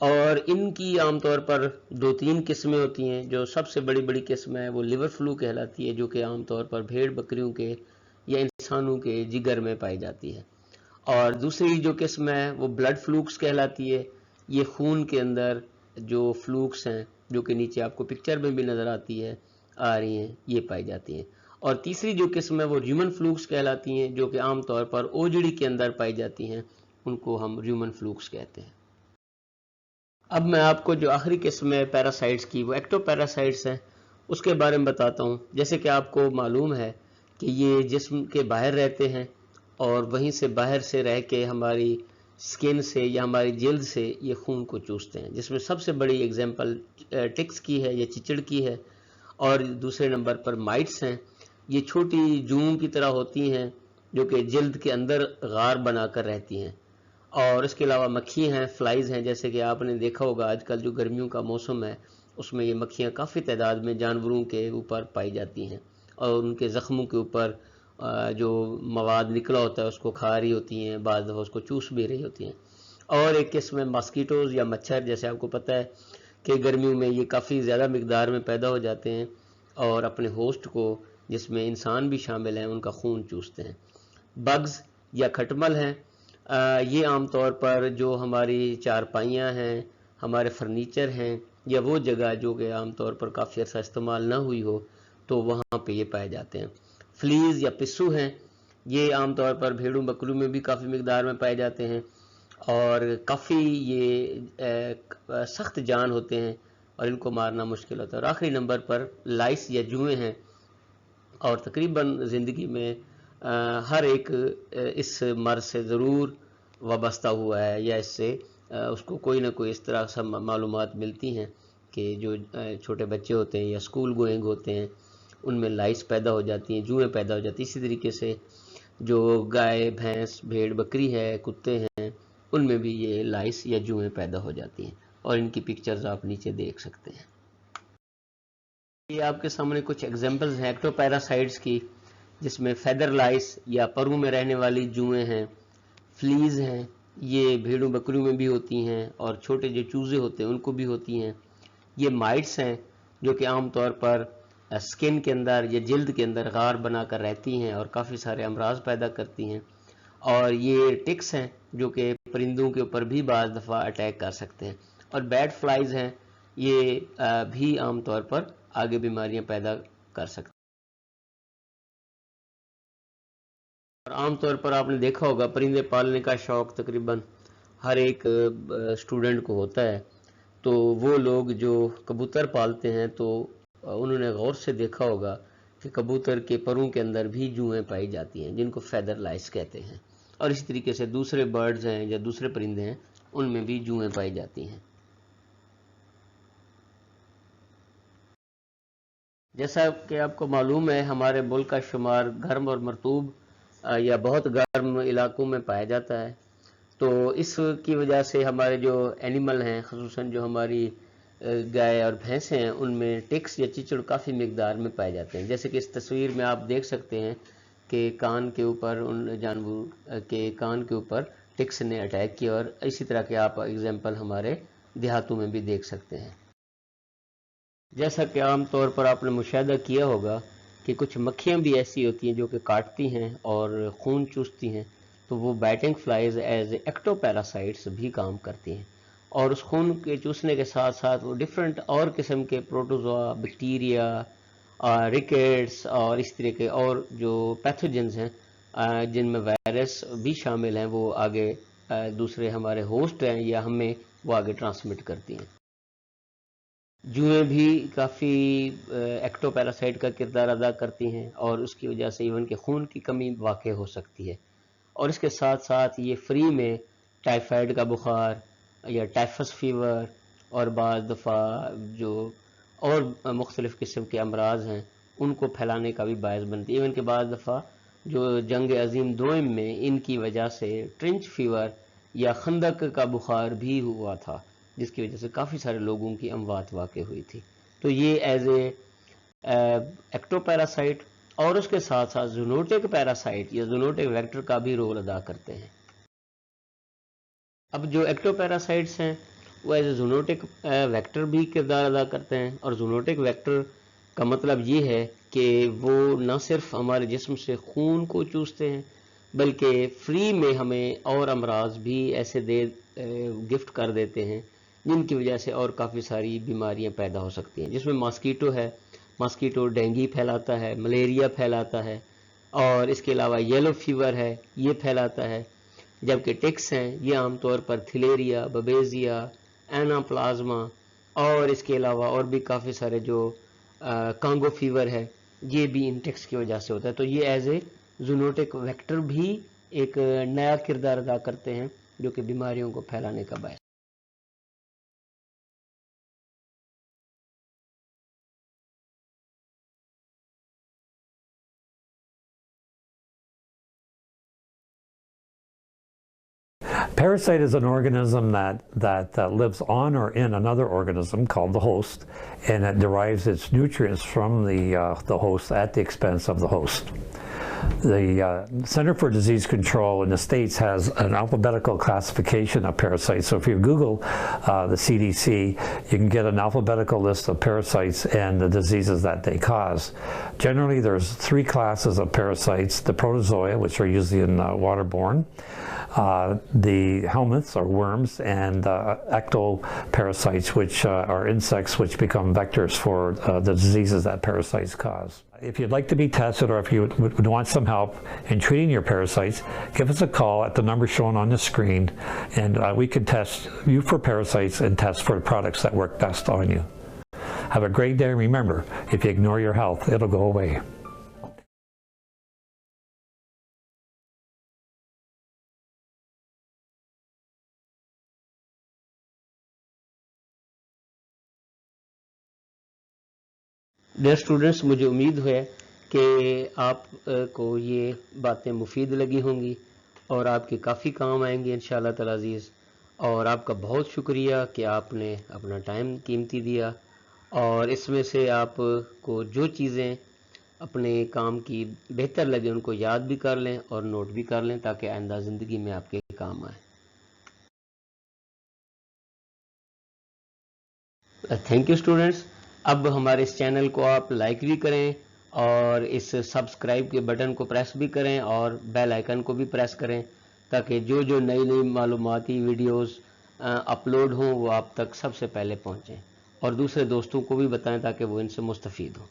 اور ان کی عام طور پر 2-3 قسمیں ہوتی ہیں. جو سب سے بڑی قسم ہے وہ لیور فلو کہلاتی ہے، جو کہ عام طور پر بھیڑ بکریوں کے یا انسانوں کے جگر میں پائی جاتی ہے. اور دوسری جو قسم ہے وہ بلڈ فلوکس کہلاتی ہے. یہ خون کے اندر جو فلوکس ہیں جو کہ نیچے آپ کو پکچر میں بھی نظر آ رہی ہیں، یہ پائی جاتی ہیں. اور تیسری جو قسم ہے وہ ریومن فلوکس کہلاتی ہیں، جو کہ عام طور پر اوجڑی کے اندر پائی جاتی ہیں، ان کو ہم ریومن فلوکس کہتے ہیں. اب میں آپ کو جو آخری قسم ہے پیراسائٹس کی وہ ایکٹو پیراسائٹس ہیں اس کے بارے میں بتاتا ہوں. جیسے کہ آپ کو معلوم ہے کہ یہ جسم کے باہر رہتے ہیں اور وہیں سے باہر سے رہ کے ہماری سکن سے یا ہماری جلد سے یہ خون کو چوستے ہیں، جس میں سب سے بڑی اگزامپل ٹکس کی ہے یا چچڑ کی ہے. اور دوسرے نمبر پر مائٹس ہیں. یہ چھوٹی جوؤں کی طرح ہوتی ہیں جو کہ جلد کے اندر غار بنا کر رہتی ہیں. اور اس کے علاوہ مکھی ہیں، فلائز ہیں. جیسے کہ آپ نے دیکھا ہوگا آج کل جو گرمیوں کا موسم ہے اس میں یہ مکھیاں کافی تعداد میں جانوروں کے اوپر پائی جاتی ہیں اور ان کے زخموں کے اوپر جو مواد نکلا ہوتا ہے اس کو کھا رہی ہوتی ہیں، بعض دفعہ اس کو چوس بھی رہی ہوتی ہیں. اور ایک قسم ہے ماسکیٹوز یا مچھر. جیسے آپ کو پتہ ہے کہ گرمیوں میں یہ کافی زیادہ مقدار میں پیدا ہو جاتے ہیں اور اپنے ہوسٹ کو، جس میں انسان بھی شامل ہیں، ان کا خون چوستے ہیں. بگز یا کھٹمل ہیں. یہ عام طور پر جو ہماری چارپائیاں ہیں، ہمارے فرنیچر ہیں، یا وہ جگہ جو کہ عام طور پر کافی عرصہ استعمال نہ ہوئی ہو تو وہاں پہ یہ پائے جاتے ہیں. فلیز یا پسو ہیں. یہ عام طور پر بھیڑوں بکریوں میں بھی کافی مقدار میں پائے جاتے ہیں اور کافی یہ سخت جان ہوتے ہیں اور ان کو مارنا مشکل ہوتا ہے. اور آخری نمبر پر لائس یا جوئیں ہیں. اور تقریباً زندگی میں ہر ایک اس مرض سے ضرور وابستہ ہوا ہے یا اس سے اس کو کوئی نہ کوئی اس طرح سے معلومات ملتی ہیں کہ جو چھوٹے بچے ہوتے ہیں یا اسکول گوئنگ ہوتے ہیں ان میں لائس پیدا ہو جاتی ہیں، جوئیں پیدا ہو جاتی ہیں. اسی طریقے سے جو گائے، بھینس، بھیڑ بکری ہے، کتے ہیں، ان میں بھی یہ لائس یا جوئیں پیدا ہو جاتی ہیں اور ان کی پکچرز آپ نیچے دیکھ سکتے ہیں. یہ آپ کے سامنے کچھ ایگزامپلز ہیں ایکٹو پیراسائٹس کی، جس میں فیدر لائس یا پروں میں رہنے والی جوئیں ہیں. فلیز ہیں، یہ بھیڑوں بکریوں میں بھی ہوتی ہیں اور چھوٹے جو چوزے ہوتے ہیں ان کو بھی ہوتی ہیں. یہ مائٹس ہیں جو کہ عام طور پر سکن کے اندر یا جلد کے اندر غار بنا کر رہتی ہیں اور کافی سارے امراض پیدا کرتی ہیں. اور یہ ٹکس ہیں جو کہ پرندوں کے اوپر بھی بعض دفعہ اٹیک کر سکتے ہیں. اور بیڈ فلائز ہیں، یہ بھی عام طور پر آگے بیماریاں پیدا کر سکتے ہیں. اور عام طور پر آپ نے دیکھا ہوگا پرندے پالنے کا شوق تقریباً ہر ایک اسٹوڈنٹ کو ہوتا ہے. تو وہ لوگ جو کبوتر پالتے ہیں تو انہوں نے غور سے دیکھا ہوگا کہ کبوتر کے پروں کے اندر بھی جوئیں پائی جاتی ہیں جن کو فیدر لائس کہتے ہیں. اور اسی طریقے سے دوسرے برڈز ہیں یا دوسرے پرندے ہیں ان میں بھی جوئیں پائی جاتی ہیں. جیسا کہ آپ کو معلوم ہے ہمارے ملک کا شمار گرم اور مرطوب یا بہت گرم علاقوں میں پایا جاتا ہے. تو اس کی وجہ سے ہمارے جو اینیمل ہیں، خصوصاً جو ہماری گائے اور بھینسیں ہیں، ان میں ٹکس یا چچڑ کافی مقدار میں پائے جاتے ہیں. جیسے کہ اس تصویر میں آپ دیکھ سکتے ہیں کہ کان کے اوپر ان جانور کے کان کے اوپر ٹکس نے اٹیک کیا، اور اسی طرح کے آپ ایگزامپل ہمارے دیہاتوں میں بھی دیکھ سکتے ہیں. جیسا کہ عام طور پر آپ نے مشاہدہ کیا ہوگا کہ کچھ مکھیاں بھی ایسی ہوتی ہیں جو کہ کاٹتی ہیں اور خون چوستی ہیں، تو وہ batting flies as active parasites بھی کام کرتی ہیں. اور اس خون کے چوسنے کے ساتھ ساتھ وہ ڈفرینٹ اور قسم کے پروٹوزوا، بیکٹیریا، ریکیٹس اور اس طرح کے اور جو پیتھوجنز ہیں جن میں وائرس بھی شامل ہیں، وہ آگے دوسرے ہمارے ہوسٹ ہیں یا ہمیں وہ آگے ٹرانسمٹ کرتی ہیں. جوئیں بھی کافی ایکٹو پیراسائٹ کا کردار ادا کرتی ہیں اور اس کی وجہ سے ایون کہ خون کی کمی واقع ہو سکتی ہے. اور اس کے ساتھ ساتھ یہ فری میں ٹائیفائڈ کا بخار یا ٹائفس فیور اور بعض دفعہ جو اور مختلف قسم کے امراض ہیں ان کو پھیلانے کا بھی باعث بنتی ہے. ایون کہ بعض دفعہ جو جنگ عظیم دوئم میں ان کی وجہ سے ٹرنچ فیور یا خندق کا بخار بھی ہوا تھا، جس کی وجہ سے کافی سارے لوگوں کی اموات واقع ہوئی تھی. تو یہ ایز اے ایکٹو پیراسائٹ اور اس کے ساتھ ساتھ زونوٹک پیراسائٹ یا زونوٹک ویکٹر کا بھی رول ادا کرتے ہیں. اب جو ایکٹو پیراسائٹس ہیں وہ ایز اے زونوٹک ویکٹر بھی کردار ادا کرتے ہیں. اور زونوٹک ویکٹر کا مطلب یہ ہے کہ وہ نہ صرف ہمارے جسم سے خون کو چوستے ہیں بلکہ فری میں ہمیں اور امراض بھی ایسے گفٹ کر دیتے ہیں جن کی وجہ سے اور کافی ساری بیماریاں پیدا ہو سکتی ہیں، جس میں ماسکیٹو ہے. ماسکیٹو ڈینگی پھیلاتا ہے، ملیریا پھیلاتا ہے، اور اس کے علاوہ یلو فیور ہے یہ پھیلاتا ہے. جبکہ ٹکس ہیں یہ عام طور پر تھلیریا، ببیزیا، اینا پلازما، اور اس کے علاوہ اور بھی کافی سارے جو کانگو فیور ہے یہ بھی ان ٹکس کی وجہ سے ہوتا ہے. تو یہ ایز اے زونوٹک ویکٹر بھی ایک نیا کردار ادا کرتے ہیں جو کہ بیماریوں کو پھیلانے کا باعث. Parasite is an organism that lives on or in another organism called the host, and it derives its nutrients from the host at the expense of the host. The Center for Disease Control in the States has an alphabetical classification of parasites. So if you Google the CDC, you can get an alphabetical list of parasites and the diseases that they cause. Generally, there's 3 classes of parasites: the protozoa, which are usually waterborne, the helminths or worms, and ectoparasites, which are insects which become vectors for the diseases that parasites cause. If you'd like to be tested, or if you would want some help in treating your parasites, give us a call at the number shown on the screen, and we can test you for parasites and test for products that work best on you. Have a great day, and remember, if you ignore your health, it'll go away. Dear students, مجھے امید ہے کہ آپ کو یہ باتیں مفید لگی ہوں گی اور آپ کے کافی کام آئیں گے انشاءاللہ تعالی عزیز. اور آپ کا بہت شکریہ کہ آپ نے اپنا ٹائم قیمتی دیا، اور اس میں سے آپ کو جو چیزیں اپنے کام کی بہتر لگے ان کو یاد بھی کر لیں اور نوٹ بھی کر لیں تاکہ آئندہ زندگی میں آپ کے کام آئیں. Thank you students. اب ہمارے اس چینل کو آپ لائک بھی کریں اور اس سبسکرائب کے بٹن کو پریس بھی کریں اور بیل آئیکن کو بھی پریس کریں تاکہ جو جو نئی نئی معلوماتی ویڈیوز اپلوڈ ہوں وہ آپ تک سب سے پہلے پہنچیں، اور دوسرے دوستوں کو بھی بتائیں تاکہ وہ ان سے مستفید ہوں.